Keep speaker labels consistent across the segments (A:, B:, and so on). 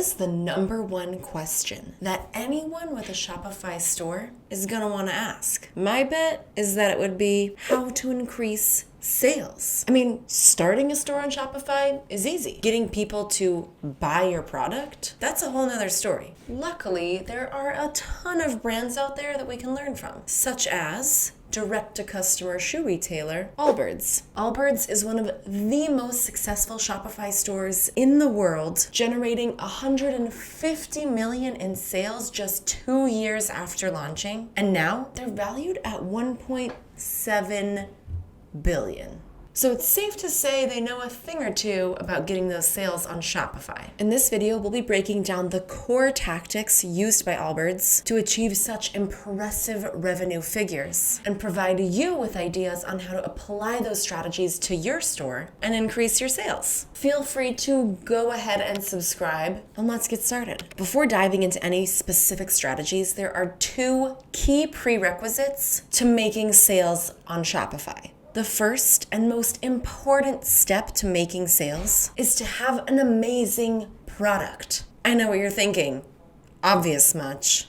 A: is the number one question that anyone with a Shopify store is going to want to ask? My bet is that it would be how to increase sales. I mean, starting a store on Shopify is easy. Getting people to buy your product, that's a whole nother story. Luckily, there are a ton of brands out there that we can learn from, such as direct-to-customer shoe retailer Allbirds. Allbirds is one of the most successful Shopify stores in the world, generating $150 million in sales just 2 years after launching, and now they're valued at $1.7 billion. So it's safe to say they know a thing or two about getting those sales on Shopify. In this video, we'll be breaking down the core tactics used by Allbirds to achieve such impressive revenue figures and provide you with ideas on how to apply those strategies to your store and increase your sales. Feel free to go ahead and subscribe, and let's get started. Before diving into any specific strategies, there are 2 key prerequisites to making sales on Shopify. The first and most important step to making sales is to have an amazing product. I know what you're thinking. Obvious much.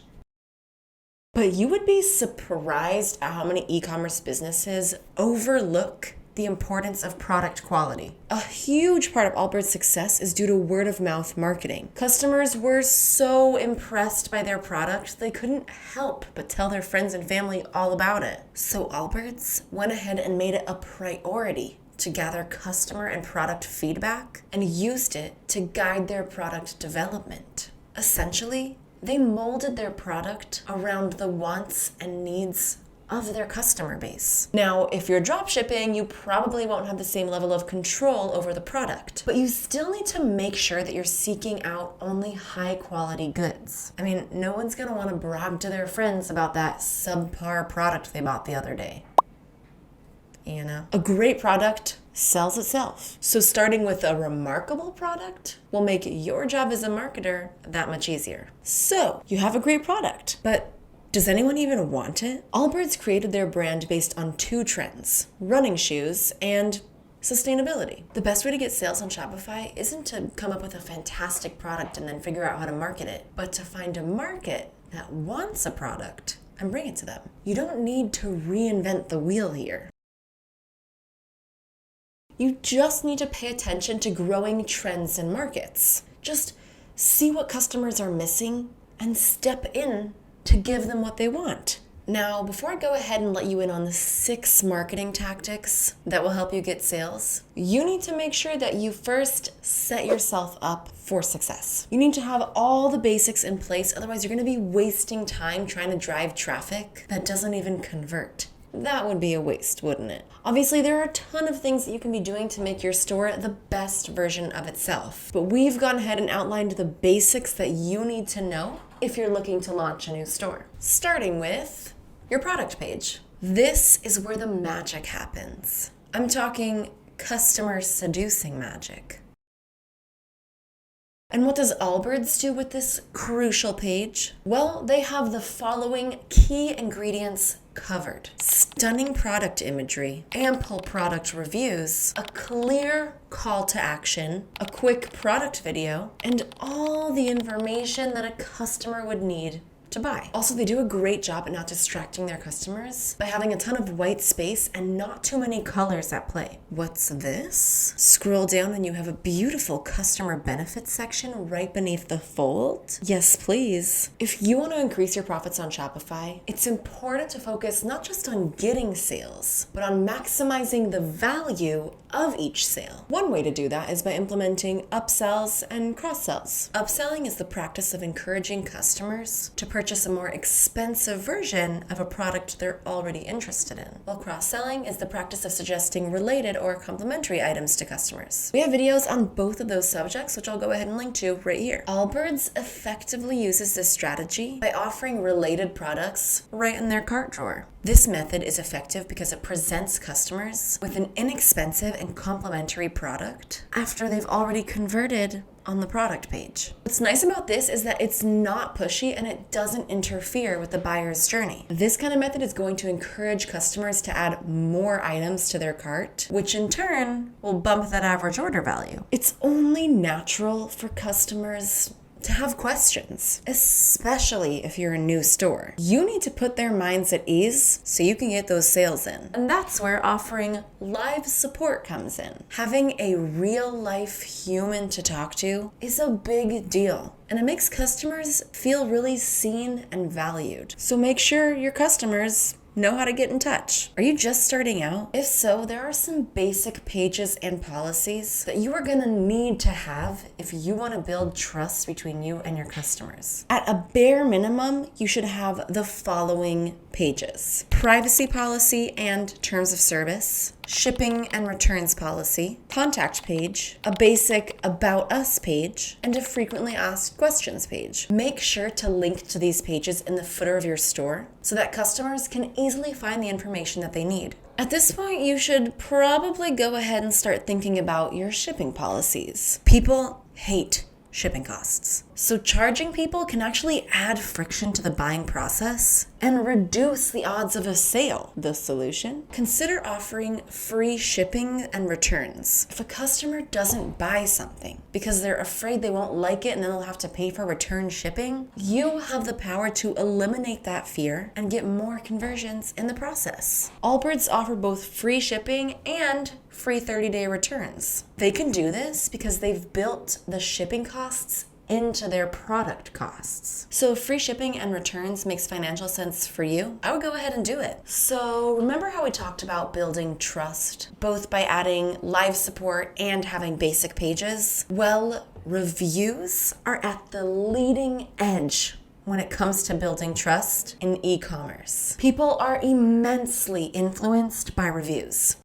A: But you would be surprised at how many e-commerce businesses overlook the importance of product quality. A huge part of Allbirds' success is due to word-of-mouth marketing. Customers were so impressed by their product, they couldn't help but tell their friends and family all about it. So Allbirds went ahead and made it a priority to gather customer and product feedback and used it to guide their product development. Essentially, they molded their product around the wants and needs of their customer base. Now, if you're dropshipping, you probably won't have the same level of control over the product, but you still need to make sure that you're seeking out only high quality goods. I mean, no one's gonna wanna brag to their friends about that subpar product they bought the other day. You know, a great product sells itself. So starting with a remarkable product will make your job as a marketer that much easier. So you have a great product, but does anyone even want it? Allbirds created their brand based on 2 trends: running shoes and sustainability. The best way to get sales on Shopify isn't to come up with a fantastic product and then figure out how to market it, but to find a market that wants a product and bring it to them. You don't need to reinvent the wheel here. You just need to pay attention to growing trends in markets. Just see what customers are missing and step in to give them what they want. Now, before I go ahead and let you in on the 6 marketing tactics that will help you get sales, you need to make sure that you first set yourself up for success. You need to have all the basics in place, otherwise you're gonna be wasting time trying to drive traffic that doesn't even convert. That would be a waste, wouldn't it? Obviously, there are a ton of things that you can be doing to make your store the best version of itself, but we've gone ahead and outlined the basics that you need to know if you're looking to launch a new store. Starting with your product page. This is where the magic happens. I'm talking customer seducing magic. And what does Allbirds do with this crucial page? Well, they have the following key ingredients covered: stunning product imagery, ample product reviews, a clear call to action, a quick product video, and all the information that a customer would need to buy. Also, they do a great job at not distracting their customers by having a ton of white space and not too many colors at play. What's this? Scroll down and you have a beautiful customer benefits section right beneath the fold. Yes, please. If you want to increase your profits on Shopify, it's important to focus not just on getting sales, but on maximizing the value of each sale. One way to do that is by implementing upsells and cross-sells. Upselling is the practice of encouraging customers to purchase a more expensive version of a product they're already interested in, while cross-selling is the practice of suggesting related or complementary items to customers. We have videos on both of those subjects, which I'll go ahead and link to right here. Allbirds effectively uses this strategy by offering related products right in their cart drawer. This method is effective because it presents customers with an inexpensive and complementary product after they've already converted on the product page. What's nice about this is that it's not pushy and it doesn't interfere with the buyer's journey. This kind of method is going to encourage customers to add more items to their cart, which in turn will bump that average order value. It's only natural for customers to have questions, especially if you're a new store. You need to put their minds at ease so you can get those sales in. And that's where offering live support comes in. Having a real life human to talk to is a big deal. And it makes customers feel really seen and valued. So make sure your customers know how to get in touch. Are you just starting out? If so, there are some basic pages and policies that you are gonna need to have if you wanna build trust between you and your customers. At a bare minimum, you should have the following pages: privacy policy and terms of service, shipping and returns policy, contact page, a basic about us page, and a frequently asked questions page. Make sure to link to these pages in the footer of your store so that customers can easily find the information that they need. At this point, you should probably go ahead and start thinking about your shipping policies. People hate shipping costs. So charging people can actually add friction to the buying process and reduce the odds of a sale. The solution? Consider offering free shipping and returns. If a customer doesn't buy something because they're afraid they won't like it and then they'll have to pay for return shipping, you have the power to eliminate that fear and get more conversions in the process. Allbirds offer both free shipping and free 30-day returns. They can do this because they've built the shipping costs into their product costs. So if free shipping and returns makes financial sense for you, I would go ahead and do it. So remember how we talked about building trust, both by adding live support and having basic pages? Well, reviews are at the leading edge when it comes to building trust in e-commerce. People are immensely influenced by reviews.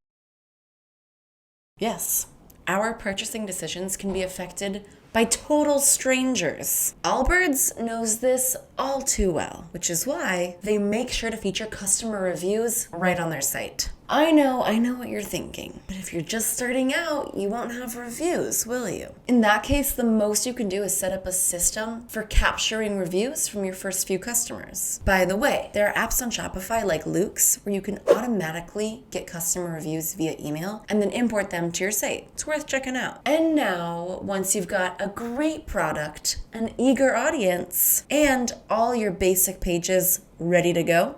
A: Yes, our purchasing decisions can be affected by total strangers. Allbirds knows this all too well, which is why they make sure to feature customer reviews right on their site. I know what you're thinking, but if you're just starting out, you won't have reviews, will you? In that case, the most you can do is set up a system for capturing reviews from your first few customers. By the way, there are apps on Shopify like Luke's where you can automatically get customer reviews via email and then import them to your site. It's worth checking out. And now, once you've got a great product, an eager audience, and all your basic pages ready to go,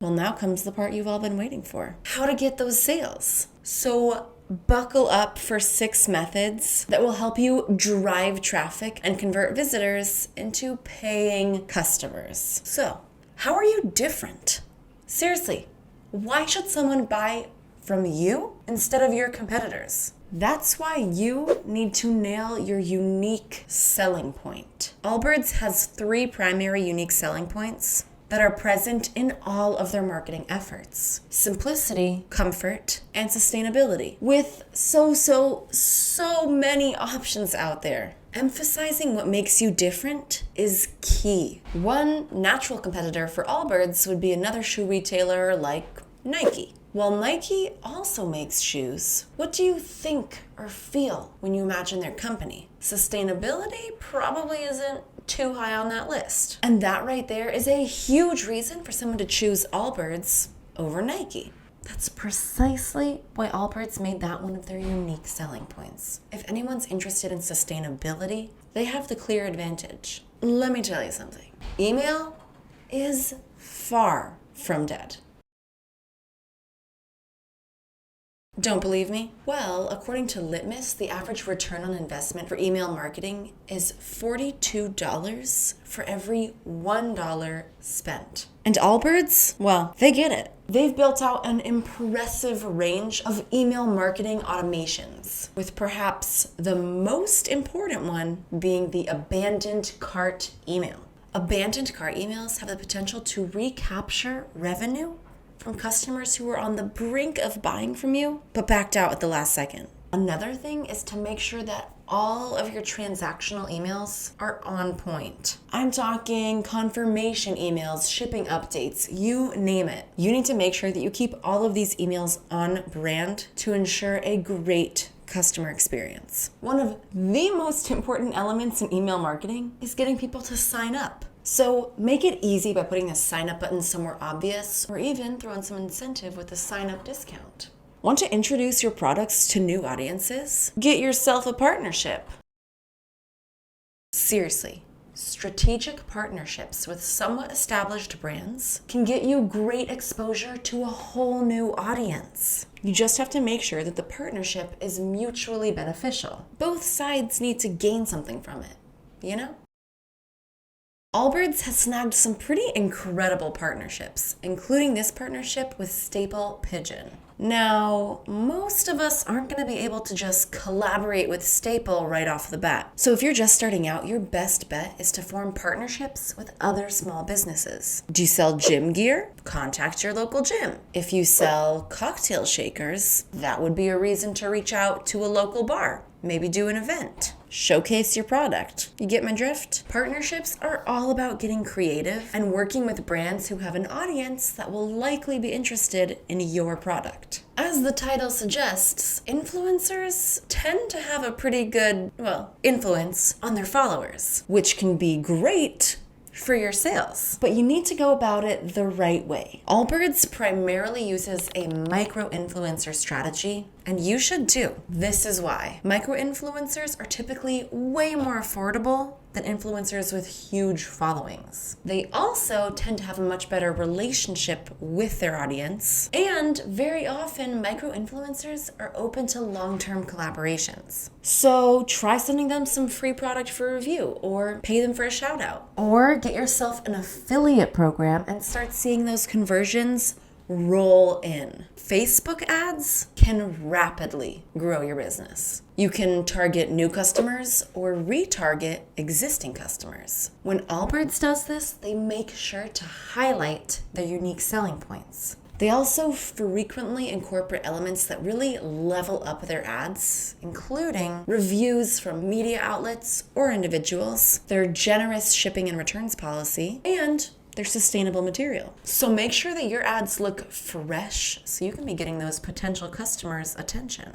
A: well, now comes the part you've all been waiting for. How to get those sales. So buckle up for 6 methods that will help you drive traffic and convert visitors into paying customers. So, how are you different? Seriously, why should someone buy from you instead of your competitors? That's why you need to nail your unique selling point. Allbirds has 3 primary unique selling points that are present in all of their marketing efforts: simplicity, comfort, and sustainability. With so many options out there, emphasizing what makes you different is key. One natural competitor for Allbirds would be another shoe retailer like Nike. While Nike also makes shoes, what do you think or feel when you imagine their company? Sustainability probably isn't too high on that list. And that right there is a huge reason for someone to choose Allbirds over Nike. That's precisely why Allbirds made that one of their unique selling points. If anyone's interested in sustainability, they have the clear advantage. Let me tell you something. Email is far from dead. Don't believe me? Well, according to Litmus, the average return on investment for email marketing is $42 for every $1 spent. And Allbirds, well, they get it. They've built out an impressive range of email marketing automations, with perhaps the most important one being the abandoned cart email. Abandoned cart emails have the potential to recapture revenue from customers who were on the brink of buying from you, but backed out at the last second. Another thing is to make sure that all of your transactional emails are on point. I'm talking confirmation emails, shipping updates, you name it. You need to make sure that you keep all of these emails on brand to ensure a great customer experience. One of the most important elements in email marketing is getting people to sign up. So make it easy by putting the sign up button somewhere obvious, or even throw in some incentive with a sign up discount. Want to introduce your products to new audiences? Get yourself a partnership. Seriously, strategic partnerships with somewhat established brands can get you great exposure to a whole new audience. You just have to make sure that the partnership is mutually beneficial. Both sides need to gain something from it, you know? Allbirds has snagged some pretty incredible partnerships, including this partnership with Staple Pigeon. Now, most of us aren't going to be able to just collaborate with Staple right off the bat. So if you're just starting out, your best bet is to form partnerships with other small businesses. Do you sell gym gear? Contact your local gym. If you sell cocktail shakers, that would be a reason to reach out to a local bar. Maybe do an event. Showcase your product. You get my drift? Partnerships are all about getting creative and working with brands who have an audience that will likely be interested in your product. As the title suggests, influencers tend to have a pretty good, influence on their followers, which can be great for your sales. But you need to go about it the right way. Allbirds primarily uses a micro-influencer strategy, and you should too. This is why. Micro-influencers are typically way more affordable than influencers with huge followings. They also tend to have a much better relationship with their audience, and very often micro-influencers are open to long-term collaborations. So try sending them some free product for review, or pay them for a shout out, or get yourself an affiliate program and start seeing those conversions roll in. Facebook ads can rapidly grow your business. You can target new customers or retarget existing customers. When Allbirds does this, they make sure to highlight their unique selling points. They also frequently incorporate elements that really level up their ads, including reviews from media outlets or individuals, their generous shipping and returns policy, and their sustainable material. So make sure that your ads look fresh so you can be getting those potential customers' attention.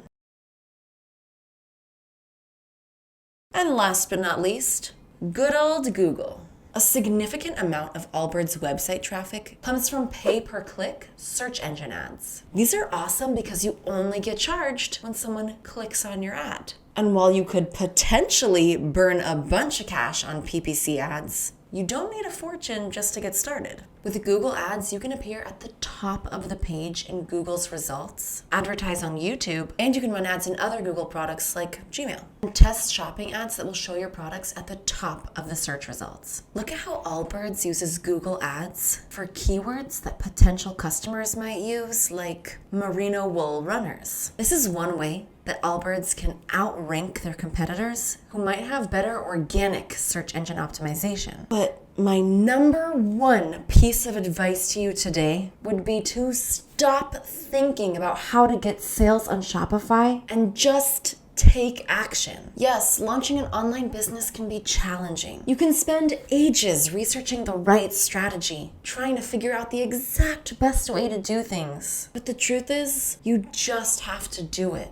A: And last but not least, good old Google. A significant amount of Allbirds website traffic comes from pay-per-click search engine ads. These are awesome because you only get charged when someone clicks on your ad. And while you could potentially burn a bunch of cash on PPC ads, you don't need a fortune just to get started. With Google Ads, you can appear at the top of the page in Google's results, advertise on YouTube, and you can run ads in other Google products like Gmail. And test shopping ads that will show your products at the top of the search results. Look at how Allbirds uses Google Ads for keywords that potential customers might use, like merino wool runners. This is one way that Allbirds can outrank their competitors who might have better organic search engine optimization. But my number one piece of advice to you today would be to stop thinking about how to get sales on Shopify and just take action. Yes, launching an online business can be challenging. You can spend ages researching the right strategy, trying to figure out the exact best way to do things. But the truth is, you just have to do it.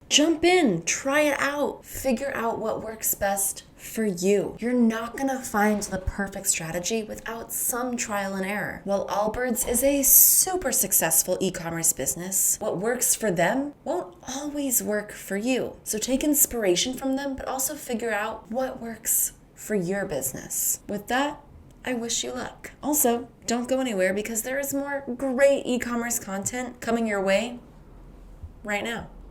A: Jump in, try it out, figure out what works best for you. You're not gonna find the perfect strategy without some trial and error. While Allbirds is a super successful e-commerce business, what works for them won't always work for you. So take inspiration from them, but also figure out what works for your business. With that, I wish you luck. Also, don't go anywhere because there is more great e-commerce content coming your way right now.